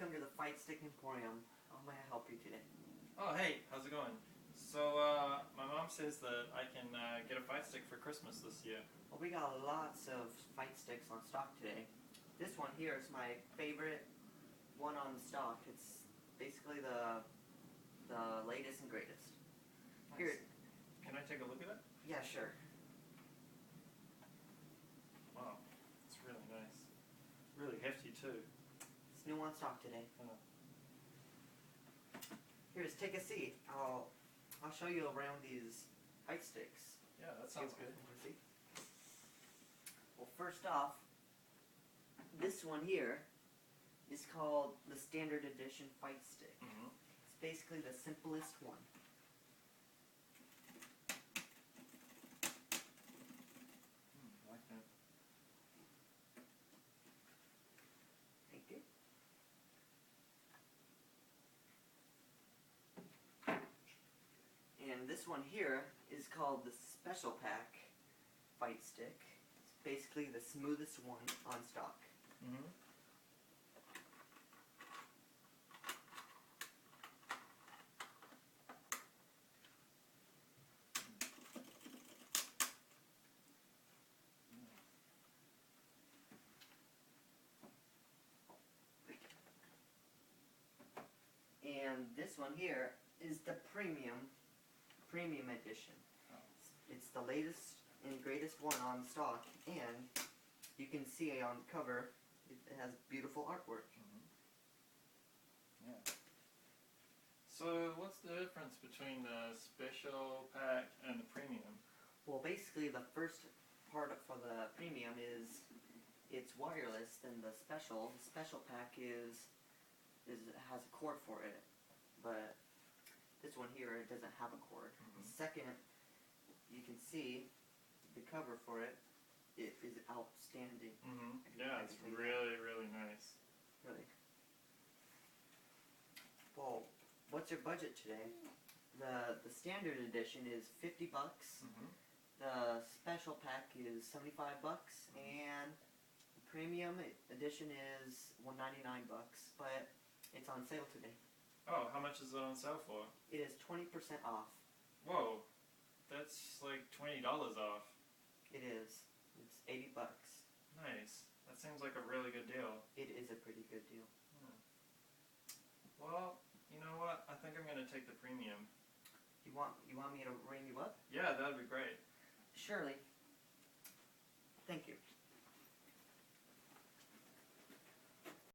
welcome to the Fight Stick Emporium. How may I help you today? Oh, hey, how's it going? So, my mom says that I can get a fight stick for Christmas this year. Well, we got lots of fight sticks on stock today. This one here is my favorite one on stock. It's basically the latest and greatest. Nice. Here. Can I take a look at it? Yeah, sure. Wow, it's really nice. Really hefty too. It's new on stock today. Oh. Here's, take a seat. I'll show you around these fight sticks. Yeah, that sounds good. See? Well, first off, this one here is called the Standard Edition Fight Stick. Mm-hmm. It's basically the simplest one. I like that. Thank you. And this one here is called the Special Pack Fight Stick. It's basically the smoothest one on stock. Mm-hmm. And this one here is the premium edition. Oh. It's the latest and greatest one on stock, and you can see on the cover it has beautiful artwork. Mm-hmm. Yeah. So, what's the difference between the special pack and the premium? Well, basically the first part for the premium is it's wireless, then the special pack has a cord for it, but this one here, it doesn't have a cord. Mm-hmm. Second, you can see the cover for it. It is outstanding. Mm-hmm. Yeah, it's really, really nice. Really. Well, what's your budget today? The standard edition is $50. Mm-hmm. The special pack is $75, and the premium edition is $199, but it's on sale today. Oh, how much is it on sale for? It is 20% off. Whoa, that's like $20 off. It is. It's $80. Nice. That seems like a really good deal. It is a pretty good deal. Well, you know what? I think I'm gonna take the premium. You want me to ring you up? Yeah, that'd be great. Surely. Thank you.